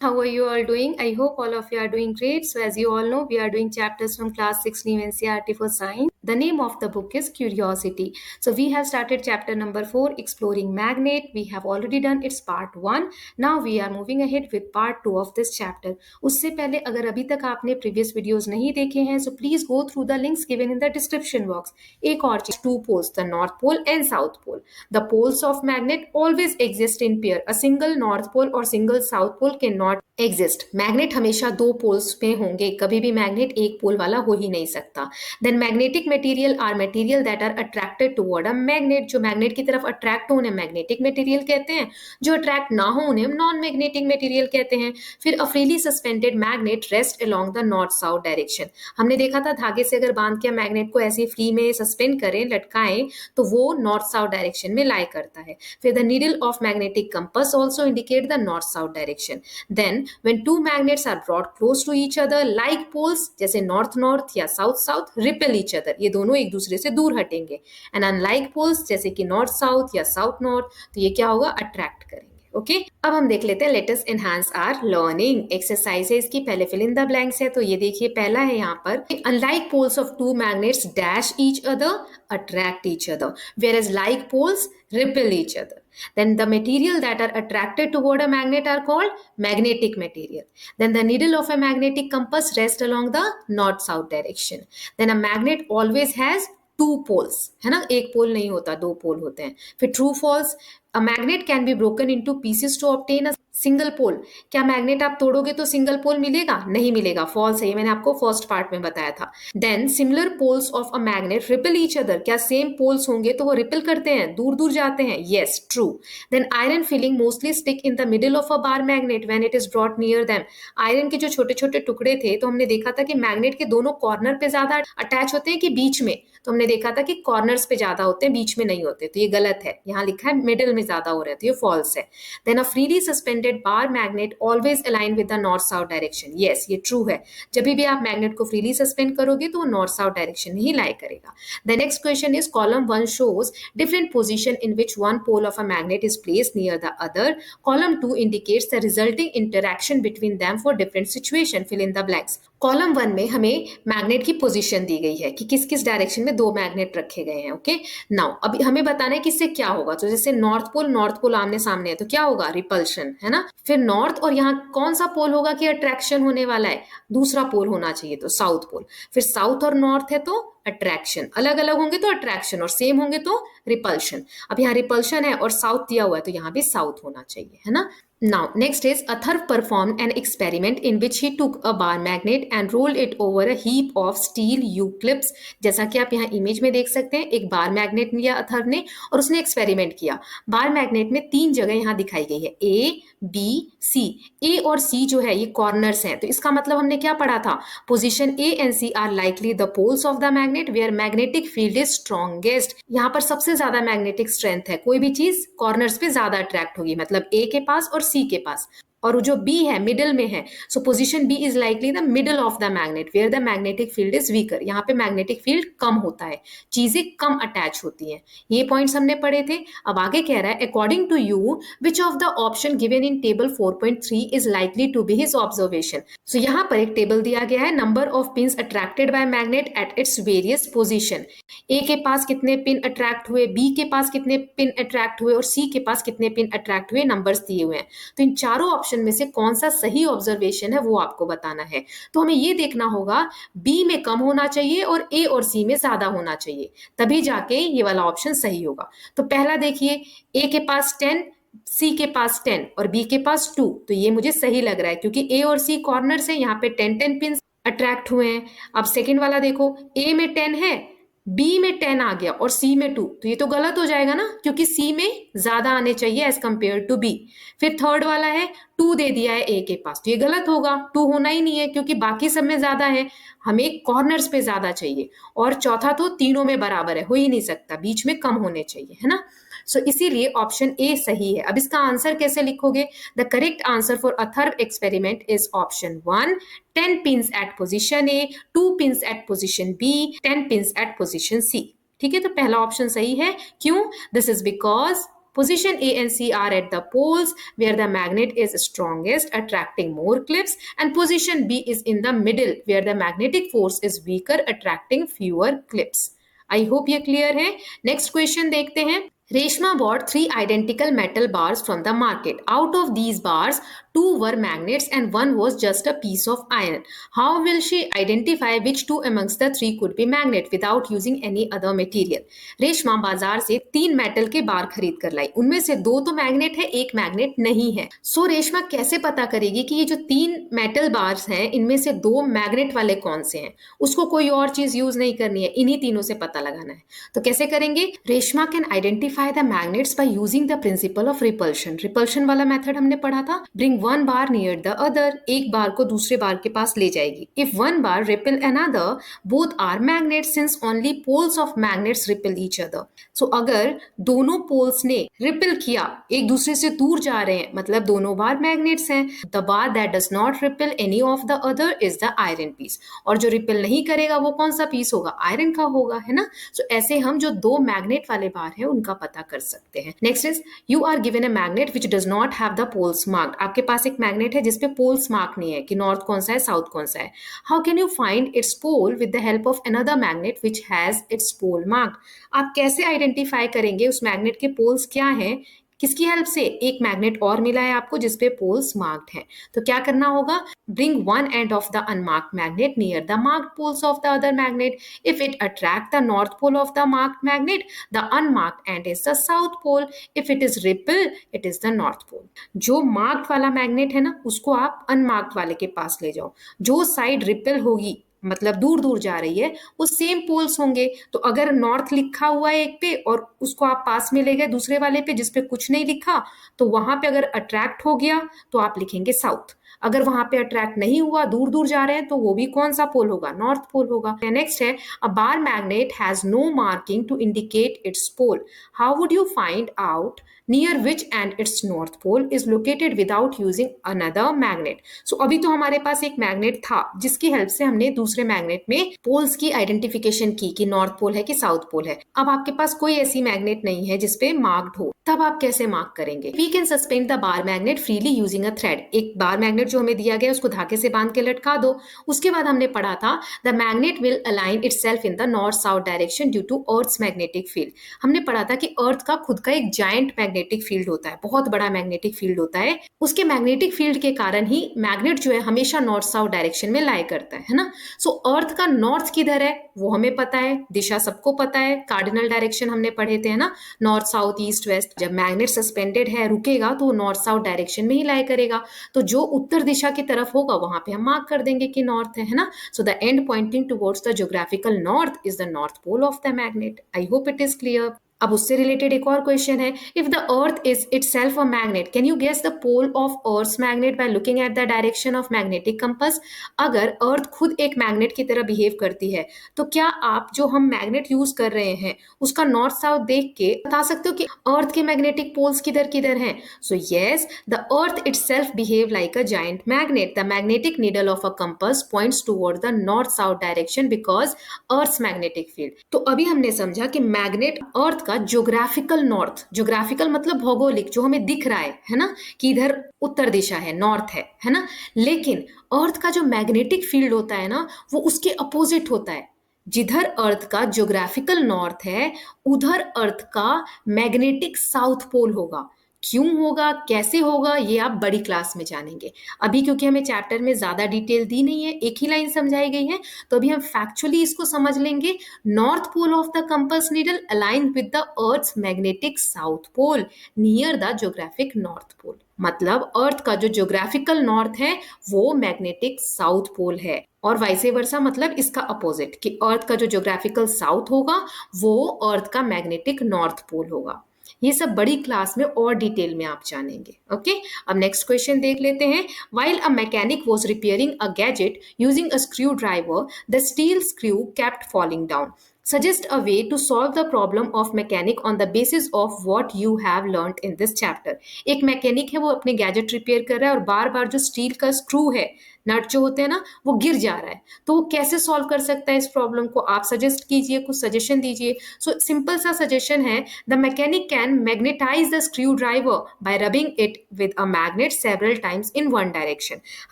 How are you all doing? I hope all of you are doing great. So, as you all know, we are doing chapters from class 6 New NCERT for science. The name of the book is Curiosity. So, we have started chapter number 4, Exploring Magnet. We have already done its part 1. Now, we are moving ahead with part 2 of this chapter. उससे पहले अगर अभी तक आपने previous videos नहीं देखे हैं, so please go through the links given in the description box. एक और चीज, two poles, the North Pole and South Pole. The poles of magnet always exist in pair. A single North Pole or single South Pole cannot exist. Magnet हमेशा दो poles में होंगे, कभी भी magnet एक पोल वाला हो ही नहीं सकता. Then magnetic material are material that are attracted toward a magnet. जो मैग्नेट की तरफ अट्रैक्ट हो उन्हें मैग्नेटिक मटेरियल कहते हैं, जो अट्रैक्ट ना हो उन्हें नॉन मैग्नेटिक मटेरियल कहते हैं. फिर अ freely suspended magnet rest along the north south direction. हमने देखा था धागे से अगर बांध के मैग्नेट को ऐसे फ्री में सस्पेंड करें, लटकाएं, तो वो नॉर्थ साउथ डायरेक्शन में लाई करता है. फिर the needle of magnetic compass also indicate the north south direction. Then, when two magnets are brought close to each other, like poles, जैसे north north या south south, repel each other. ये दोनों एक दूसरे से दूर हटेंगे. And unlike poles, जैसे कि north south या south north, तो ये क्या होगा, attract करेंगे. ओके अब हम देख लेते हैं let us enhance our learning. Exercise है इसकी, पहले फिल इन द ब्लैंक्स है. तो ये देखिए पहला है यहाँ पर, unlike poles of two magnets dash each other, attract each other, whereas like poles repel each other. Then the material that are attracted toward a magnet are called magnetic material. Then the needle of a magnetic compass rests along the north-south direction. Then a magnet always has two poles, है ना, एक पोल नहीं होता, दो पोल होते हैं. फिर true false, a magnet can be broken into pieces to obtain a single pole. क्या मैग्नेट आप तोड़ोगे तो सिंगल पोल मिलेगा? नहीं मिलेगा. फॉल्स है, ये मैंने आपको फर्स्ट पार्ट में बताया था. Then similar poles of a magnet repel each other. क्या सेम पोल्स होंगे तो वो रिपेल करते हैं, दूर दूर जाते हैं? Yes, true. Then iron filing mostly stick in the middle of a bar magnet when it is brought near them. Iron के जो छोटे छोटे टुकड़े थे, तो हमने देखा था कि मैग्नेट के दोनों कॉर्नर पे ज्यादा अटैच होते हैं कि बीच में? तो हमने देखा था कि कॉर्नर्स पे ज्यादा होते हैं, बीच में नहीं होते. तो ये गलत है, यहाँ लिखा है मिडिल में ज्यादा हो रहे थे, ये फॉल्स है. Then a freely suspended bar magnet always align with the north south direction. Yes, ये ट्रू है. जब भी आप मैग्नेट को फ्रीली सस्पेंड करोगे तो वो नॉर्थ साउथ डायरेक्शन में ही लाई करेगा. The next question is column 1 shows different position in which one pole of a magnet is placed near the other. Column 2 indicates the resulting interaction between them for different situation. Fill in the blanks. Column 1 में हमें magnet की position दी गई है कि किस किस direction में दो मैग्नेट रखे गए हैं. ओके नाउ अभी हमें बताना है कि इससे क्या होगा. तो जैसे नॉर्थ पोल आमने सामने है तो क्या होगा, रिपल्शन, है ना. फिर नॉर्थ और यहाँ कौन सा पोल होगा कि अट्रैक्शन होने वाला है? दूसरा पोल होना चाहिए, तो साउथ पोल. फिर साउथ और नॉर्थ है तो अट्रैक्शन, अलग अलग होंगे तो अट्रैक्शन और सेम होंगे तो रिपल्शन. अब यहाँ रिपल्शन है और साउथ दिया हुआ है तो यहाँ भी साउथ होना चाहिए, है ना. Now, next is Atharv performed an experiment in which he took a bar magnet and rolled it over a heap of steel U-clips. जैसा कि आप यहाँ इमेज में देख सकते हैं, एक बार मैग्नेट लिया अथर्व ने और उसने एक्सपेरिमेंट किया. बार मैग्नेट में 3 जगह यहाँ दिखाई गई है, A, B, C. A और C जो है ये कॉर्नर्स हैं, तो इसका मतलब हमने क्या पढ़ा था, position A and C are likely the poles of the magnet where magnetic field is strongest. यहाँ पर सबसे ज्यादा मैग्नेटिक स्ट्रेंथ है, कोई भी चीज कॉर्नर्स पे ज्यादा अट्रैक्ट होगी, मतलब A के पास और C के पास. और जो B है मिडिल में है, so position B is likely the middle of the magnet where the magnetic field is weaker. यहाँ पे मैग्नेटिक फील्ड कम होता है, चीजें कम अटैच होती हैं. ये पॉइंट्स हमने पढ़े थे. अब आगे कह रहा है according to you which of the option given in table 4.3 is likely to be his observation. So यहाँ पर एक टेबल दिया गया है, number of pins attracted by magnet at its various position. A के पास कितने पिन अट्रैक्ट हुए, बी के पास कितने पिन अट्रैक्ट हुए और सी के पास कितने पिन अट्रैक्ट हुए, नंबर्स दिए हुए हैं. तो इन चारों ऑप्शन में से कौन सा सही ऑब्जर्वेशन है वो आपको बताना है. तो हमें ये देखना होगा बी में कम होना चाहिए और ए और सी में ज्यादा होना चाहिए, तभी जाके ये वाला ऑप्शन सही होगा. तो पहला देखिए, ए के पास 10, सी के पास 10 और बी के पास 2. तो ये मुझे सही लग रहा है क्योंकि ए और सी कॉर्नर से यहाँ पे 10 पिन अट्रैक्ट हुए हैं. अब सेकेंड वाला देखो, ए में 10 है, बी में 10 आ गया और सी में 2, तो ये तो गलत हो जाएगा ना, क्योंकि सी में ज्यादा आने चाहिए एज कंपेयर टू बी. फिर थर्ड वाला है 2 दे दिया है ए के पास, तो ये गलत होगा, 2 होना ही नहीं है क्योंकि बाकी सब में ज्यादा है, हमें कॉर्नर्स पे ज्यादा चाहिए. और चौथा तो तीनों में बराबर है, हो ही नहीं सकता, बीच में कम होने चाहिए, है ना. सो इसीलिए ऑप्शन ए सही है. अब इसका आंसर कैसे लिखोगे? The correct answer for Atharva experiment is option 1, 10 pins at position A, 2 pins at position B, 10 pins at position C. ठीक है, तो पहला ऑप्शन सही है. क्यों? This is because Position A and C are at the poles where the magnet is strongest, attracting more clips, and position B is in the middle where the magnetic force is weaker, attracting fewer clips. I hope ये clear है. Next question देखते हैं. Reshma bought 3 identical metal bars from the market. Out of these bars, 2 were magnets and 1 was just a piece of iron. How will she identify which 2 amongst the 3 could be magnet without using any other material? Reshma बाजार से 3 metal के बार खरीद कर लाई. उनमें से 2 तो magnet है, 1 magnet नहीं है. सो रेशमा कैसे पता करेगी कि ये जो 3 मेटल बार्स हैं इनमें से 2 मैग्नेट वाले कौन से हैं? उसको कोई और चीज यूज नहीं करनी है, इन्हीं तीनों से पता लगाना है. तो कैसे करेंगे? Reshma can identify the magnets by using the principle of repulsion. repulsion वाला मेथड हमने पढ़ा था. bring one bar near the other. एक बार को दूसरे बार के पास ले जाएगी. if one bar repel another, both are magnets since only poles of magnets repel each other. so अगर दोनों पोल्स ने रिपेल किया, एक दूसरे से दूर जा रहे हैं, मतलब दोनों बार मैग्नेट्स हैं. the bar that does not repel any of the other is the iron piece. और जो रिपेल नहीं करेगा वो कौन सा पीस होगा? आयरन का होगा, है ना. so ऐसे हम जो 2 मैग्नेट वाले बार है उनका पता कर सकते हैं. Next is you are given a magnet which does not have the poles marked. आपके पास एक मैग्नेट है जिसपे पोल्स मार्क नहीं है कि नॉर्थ कौन सा है, साउथ कौन सा है. How can you find its pole with the help of another magnet which has its pole marked. आप कैसे आइडेंटिफाई करेंगे उस मैग्नेट के पोल्स क्या हैं? किसकी हेल्प से? एक मैग्नेट और मिला है आपको जिसपे पोल्स मार्क्ड हैं. तो क्या करना होगा? Bring one end of the unmarked magnet near the marked poles of the other magnet. If it attract the north pole of the marked magnet, the unmarked end is the south pole. If it is repel, it is the north pole. जो marked वाला magnet है ना उसको आप unmarked वाले के पास ले जाओ. जो साइड रिपेल होगी, मतलब दूर दूर जा रही है, वो सेम पोल्स होंगे. तो अगर नॉर्थ लिखा हुआ है एक पे और उसको आप पास में ले गए दूसरे वाले पे जिसपे कुछ नहीं लिखा, तो वहां पे अगर अट्रैक्ट हो गया तो आप लिखेंगे साउथ. अगर वहां पे अट्रैक्ट नहीं हुआ, दूर दूर जा रहे हैं, तो वो भी कौन सा पोल होगा? नॉर्थ पोल होगा. नेक्स्ट है a bar magnet has no marking to indicate its pole. How would you find out near which and its north pole is located without using another magnet. So अभी तो हमारे पास एक magnet था जिसकी help से हमने दूसरे मैग्नेट में पोल्स की आइडेंटिफिकेशन की कि नॉर्थ पोल है कि साउथ पोल है. अब आपके पास कोई ऐसी मैग्नेट नहीं है जिसपे मार्क्ड हो, तब आप कैसे मार्क करेंगे? We can suspend the bar magnet freely using a thread. एक बार मैग्नेट जो हमें दिया गया उसको धागे से बांध के लटका दो. उसके बाद हमने पढ़ा था the magnet will align itself in the north south direction due to earth's magnetic field. हमने पढ़ा था कि अर्थ का खुद का एक जायंट मैग्नेटिक फील्ड होता है, बहुत बड़ा मैग्नेटिक फील्ड होता है. उसके मैग्नेटिक फील्ड के कारण ही मैग्नेट जो है हमेशा नॉर्थ साउथ डायरेक्शन में लाई करता है ना. सो अर्थ का नॉर्थ किधर है वो हमें पता है, दिशा सबको पता है. कार्डिनल डायरेक्शन हमने पढ़े थे ना, नॉर्थ साउथ ईस्ट वेस्ट. जब मैग्नेट सस्पेंडेड है, रुकेगा, तो वो नॉर्थ साउथ डायरेक्शन में ही लाई करेगा. तो जो उत्तर दिशा की तरफ होगा वहां पे हम मार्क कर देंगे कि नॉर्थ है ना. So the end pointing towards the geographical north is the north pole of the magnet. I hope it is clear. अब उससे रिलेटेड एक और क्वेश्चन है. If the earth is itself a magnet, can you guess the pole of earth's magnet by looking at the direction of magnetic compass. अगर earth खुद एक magnet की तरह बिहेव करती है तो क्या आप जो हम मैग्नेट यूज कर रहे हैं उसका नॉर्थ साउथ देख के बता सकते हो कि अर्थ के मैग्नेटिक पोल्स किधर किधर हैं? So yes, the earth itself behave like a giant magnet. The magnetic needle of a compass points toward the north south direction because earth's magnetic field. तो अभी हमने समझा कि मैग्नेट अर्थ का ज्योग्राफिकल नॉर्थ, ज्योग्राफिकल मतलब भौगोलिक, जो हमें दिख रहा है ना कि इधर उत्तर दिशा है, नॉर्थ है ना. लेकिन अर्थ का जो मैग्नेटिक फील्ड होता है ना वो उसके अपोजिट होता है. जिधर अर्थ का ज्योग्राफिकल नॉर्थ है उधर अर्थ का मैग्नेटिक साउथ पोल होगा. क्यों होगा, कैसे होगा, ये आप बड़ी क्लास में जानेंगे. अभी क्योंकि हमें चैप्टर में ज्यादा डिटेल दी नहीं है, एक ही लाइन समझाई गई है, तो अभी हम फैक्चुअली इसको समझ लेंगे. North pole of the compass needle align with the earth's magnetic south pole near the geographic north pole. मतलब अर्थ का जो ज्योग्राफिकल नॉर्थ है वो मैग्नेटिक साउथ पोल है, और वाइसे वर्सा मतलब इसका अपोजिट कि अर्थ का जो ज्योग्राफिकल साउथ होगा वो अर्थ का मैग्नेटिक नॉर्थ पोल होगा. ये सब बड़ी क्लास में और डिटेल में आप जानेंगे. ओके, अब नेक्स्ट क्वेश्चन देख लेते हैं. While a mechanic was repairing a gadget using a screw driver, the steel screw kept falling down. Suggest a way to solve the problem of mechanic on the basis of what you have learned in this chapter. एक mechanic है, वो अपने gadget repair कर रहा है और बार बार जो steel का स्क्रू है, नट जो होते हैं ना, वो गिर जा रहा है, तो वो कैसे सॉल्व कर सकता है इस प्रॉब्लम को, आप सजेस्ट कीजिए, कुछ सजेशन दीजिए. सो सिंपल सा सजेशन है, the mechanic can magnetize the screwdriver by rubbing it with a magnet several times in one direction.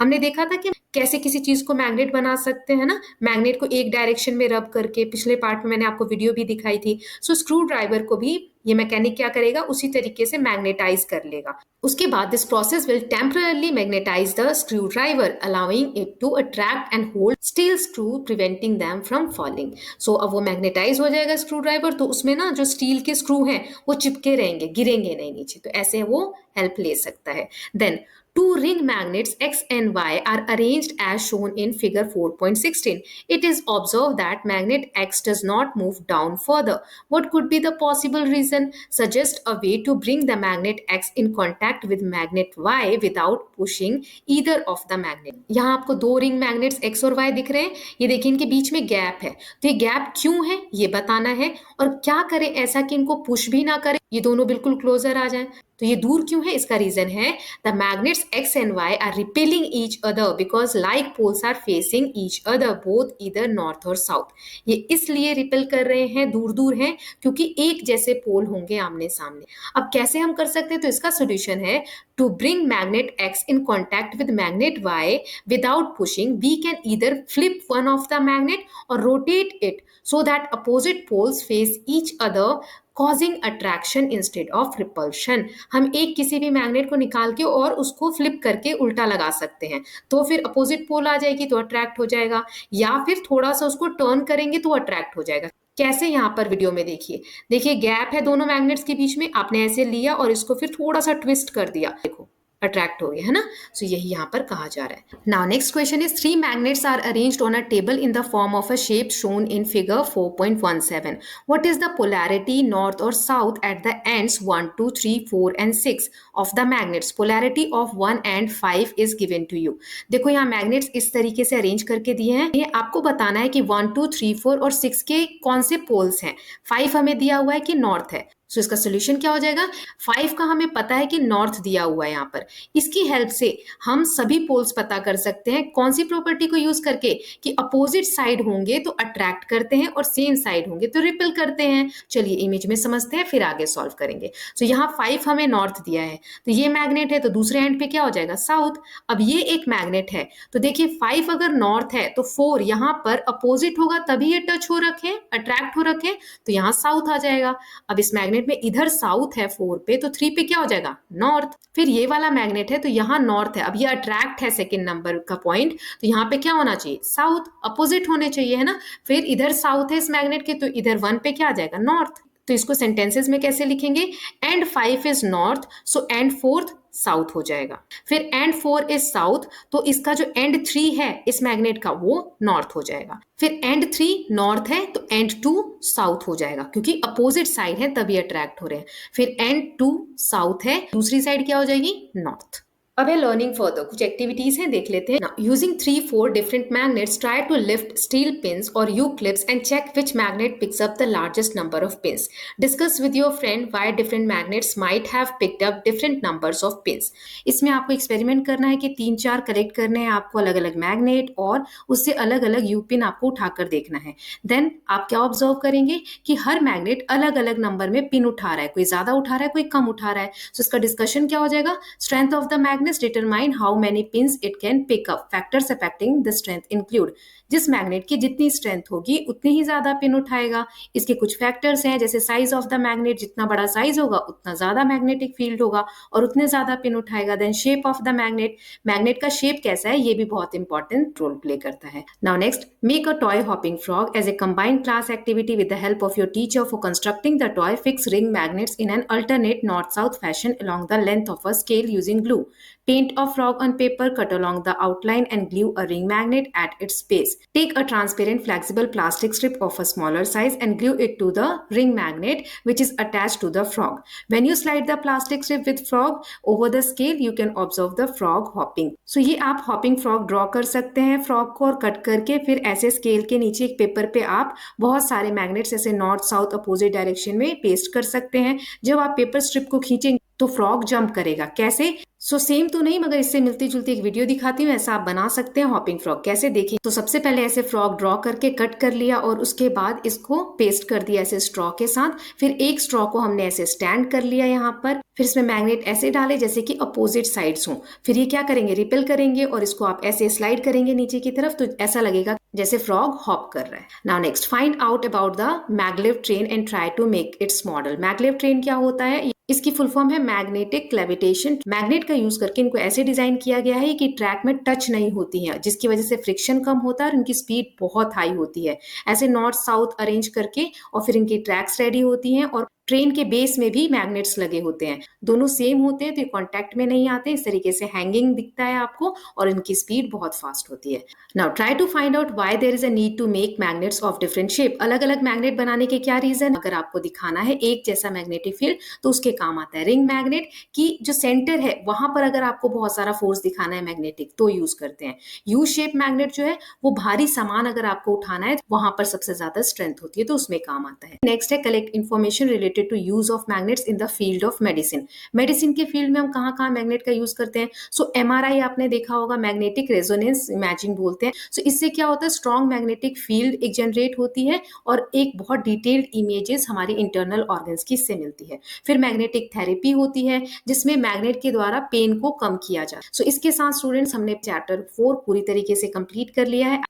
हमने देखा था कि कैसे किसी चीज को मैग्नेट बना सकते हैं ना, मैग्नेट को एक डायरेक्शन में रब करके, पिछले पार्ट में मैंने आपको वीडियो भी दिखाई थी. सो स्क्रू ड्राइवर को भी ये मैकेनिक क्या करेगा, उसी तरीके से मैग्नेटाइज कर लेगा. उसके बाद this process will temporarily magnetise the screwdriver allowing it to attract and hold steel screw preventing them from falling. So अब वो मैग्नेटाइज हो जाएगा स्क्रू ड्राइवर, तो उसमें ना जो स्टील के स्क्रू हैं वो चिपके रहेंगे, गिरेंगे नहीं नीचे, तो ऐसे वो हेल्प ले सकता है. Then two ring magnets X and Y are arranged as shown in figure 4.16. It is observed that magnet X does not move down further. What could be the possible reason? Suggest a way to bring the magnet X in contact with magnet Y without pushing either of the magnet. यहाँ आपको दो ring magnets X और Y दिख रहे हैं. ये देखिए इनके बीच में गैप है, तो ये गैप क्यों है ये बताना है, और क्या करें ऐसा कि इनको पुश भी ना करें, ये दोनों बिल्कुल क्लोजर आ जाएं. तो ये दूर क्यों है, इसका रीजन है the magnets X and Y are repelling each other because like poles are facing each other both either north और साउथ. ये इसलिए रिपेल कर रहे हैं, दूर दूर हैं, क्योंकि एक जैसे पोल होंगे आमने सामने. अब कैसे हम कर सकते हैं, तो इसका सोल्यूशन है to bring magnet X in contact with magnet Y without pushing, we can either flip one of the magnet or rotate it so that opposite poles face each other causing attraction instead of repulsion. हम एक किसी भी magnet को निकाल के और उसको flip करके उल्टा लगा सकते हैं, तो फिर अपोजिट पोल आ जाएगी तो अट्रैक्ट हो जाएगा, या फिर थोड़ा सा उसको टर्न करेंगे तो अट्रैक्ट हो जाएगा. कैसे, यहाँ पर वीडियो में देखिए, देखिए गैप है दोनों मैग्नेट्स के बीच में, आपने ऐसे लिया और इसको फिर थोड़ा सा ट्विस्ट कर दिया, देखो अट्रैक्ट हो गए, है ना. सो यही यहाँ पर कहा जा रहा है. Now next question is, three magnets are arranged on a table in the form of a shape shown in figure 4.17. What is the polarity north और south at the ends 1, 2, 3, 4 and 6 of the magnets. Polarity of 1 and 5 is given to you. देखो यहाँ magnets इस तरीके से arrange करके दिए हैं, ये आपको बताना है कि 1, 2, 3, 4 और 6 के कौन से पोल्स हैं. 5 हमें दिया हुआ है कि नॉर्थ है, सो इसका सोल्यूशन क्या हो जाएगा, 5 का हमें पता है कि नॉर्थ दिया हुआ है यहाँ पर. इसकी हेल्प से हम सभी पोल्स पता कर सकते हैं, कौन सी प्रॉपर्टी को यूज करके, कि अपोजिट साइड होंगे तो अट्रैक्ट करते हैं और सेम साइड होंगे तो रिपेल करते हैं. चलिए इमेज में समझते हैं, फिर आगे सॉल्व करेंगे. तो यहाँ 5 हमें नॉर्थ दिया है, तो ये मैग्नेट है, तो दूसरे एंड पे क्या हो जाएगा, साउथ. अब ये एक मैग्नेट है, तो देखिए 5 अगर नॉर्थ है तो 4 यहाँ पर अपोजिट होगा, तभी ये टच हो रखे, अट्रैक्ट हो रखे, तो यहाँ साउथ आ जाएगा. अब इस मैग्नेट में इधर साउथ है 4 पे, तो 3 पे क्या हो जाएगा, नॉर्थ. फिर ये वाला मैग्नेट है, तो यहाँ नॉर्थ है, अब ये अट्रैक्ट है सेकंड नंबर का पॉइंट, तो यहाँ पे क्या होना चाहिए, साउथ, अपोजिट होने चाहिए, है ना. फिर इधर साउथ है इस मैग्नेट के, तो इधर 1 पे क्या आ जाएगा, नॉर्थ. तो इसको सेंटेंसेस में कैसे लिखेंगे, and 5 is north, so and 4 south हो जाएगा. फिर एंड 4 इज साउथ, तो इसका जो एंड 3 है इस मैग्नेट का वो नॉर्थ हो जाएगा. फिर एंड 3 नॉर्थ है, तो एंड 2 साउथ हो जाएगा, क्योंकि अपोजिट साइड है तभी अट्रैक्ट हो रहे हैं. फिर एंड 2 साउथ है, दूसरी साइड क्या हो जाएगी, नॉर्थ. अब है लर्निंग फर्दर, कुछ एक्टिविटीज हैं, देख लेते हैं. Using 3-4 different magnets, try to lift steel pins और U clips and check which magnet picks up the largest number of pins. Discuss with your friend why different magnets might have picked up different numbers of pins. इसमें आपको experiment करना है कि 3-4 collect करने हैं आपको अलग अलग मैग्नेट, और उससे अलग अलग यू पिन आपको उठाकर देखना है. देन आप क्या ऑब्जर्व करेंगे कि हर मैग्नेट अलग अलग नंबर में पिन उठा रहा है, कोई ज्यादा उठा रहा है, कोई कम उठा रहा है. सो इसका डिस्कशन क्या हो जाएगा, strength of the magnet determine how many pins it can pick up. Factors affecting the strength include, जिस मैग्नेट की जितनी स्ट्रेंथ होगी उतनी ही ज्यादा पिन उठाएगा. इसके कुछ फैक्टर्स हैं, जैसे साइज ऑफ द मैग्नेट, जितना बड़ा साइज होगा उतना ज्यादा मैग्नेटिक फील्ड होगा और उतने ज्यादा पिन उठाएगा. Then shape of the magnet, magnet का शेप कैसा है ये भी बहुत इंपॉर्टेंट रोल प्ले करता है. Now next, make a toy hopping frog as a combined class activity with the help of your teacher for constructing the toy. Fix ring magnets in an alternate north-south fashion along the length of a scale using glue. Paint a frog on paper, cut along the outline and glue a ring magnet at its base. Take a transparent flexible plastic strip of a smaller size and glue it to the ring magnet which is attached to the frog. When you slide the plastic strip with frog over the scale, you can observe the frog hopping. So ये आप hopping frog draw कर सकते हैं frog को, और cut करके फिर ऐसे स्केल के नीचे एक पेपर पे आप बहुत सारे मैग्नेट्स ऐसे नॉर्थ साउथ अपोजिट डायरेक्शन में पेस्ट कर सकते हैं। जब आप पेपर स्ट्रिप को खींचेंगे तो फ्रॉग जंप करेगा। कैसे? सेम तो नहीं, मगर इससे मिलती जुलती एक वीडियो दिखाती हूँ, ऐसा आप बना सकते हैं हॉपिंग फ्रॉग। कैसे देखें? तो सबसे पहले ऐसे फ्रॉग ड्रॉ करके कट कर लिया और उसके बाद इसको पेस्ट कर दिया ऐसे स्ट्रॉ के साथ। फिर एक स्ट्रॉ को हमने ऐसे स्टैंड कर लिया यहाँ पर, फिर इसमें मैग्नेट ऐसे डाले जैसे कि अपोजिट साइड्स हों। फिर ये क्या करेंगे, रिपेल करेंगे और इसको आप ऐसे स्लाइड करेंगे नीचे की तरफ, तो ऐसा लगेगा जैसे फ्रॉग हॉप कर रहा है। Now next, find out about the maglev train and try to make its model. Maglev train क्या होता है? इसकी फुल फॉर्म है मैग्नेटिक लेविटेशन। मैग्नेट का यूज करके इनको ऐसे डिजाइन किया गया है कि ट्रैक में टच नहीं होती है, जिसकी वजह से फ्रिक्शन कम होता है और इनकी स्पीड बहुत हाई होती है। ऐसे नॉर्थ साउथ अरेंज करके और फिर इनकी ट्रैक्स रेडी होती हैं, और ट्रेन के बेस में भी मैग्नेट्स लगे होते हैं। दोनों सेम होते हैं तो ये कॉन्टैक्ट में नहीं आते, इस तरीके से हैंगिंग दिखता है आपको, और इनकी स्पीड बहुत फास्ट होती है। Now try to find out why there is a need to make magnets of different shape. अलग अलग मैग्नेट बनाने के क्या रीजन? अगर आपको दिखाना है एक जैसा मैग्नेटिक फील्ड तो उसके काम आता है रिंग मैग्नेट की जो सेंटर है वहां पर अगर आपको बहुत सारा फोर्स दिखाना है मैग्नेटिक तो यूज करते हैं। यू शेप मैग्नेट जो है वो भारी सामान अगर आपको उठाना है वहां पर सबसे ज्यादा स्ट्रेंथ होती है, तो उसमें काम आता है। नेक्स्ट है collect information related to use of magnets in the field of medicine. Medicine के फील्ड में हम कहाँ कहाँ मैग्नेट का यूज करते हैं? एमआरआई आपने देखा होगा, मैग्नेटिक रेजोनेंस इमेजिंग बोलते हैं। इससे क्या होता है, स्ट्रॉन्ग मैग्नेटिक फील्ड एक जनरेट होती है और एक बहुत डिटेल्ड इमेजेस हमारी इंटरनल ऑर्गन्स की इससे मिलती है। फिर मैग्नेटिक थेरेपी होती है जिसमें मैग्नेट के द्वारा पेन को कम किया जाए। इसके साथ स्टूडेंट्स हमने चैप्टर 4 पूरी तरीके से कंप्लीट कर लिया है।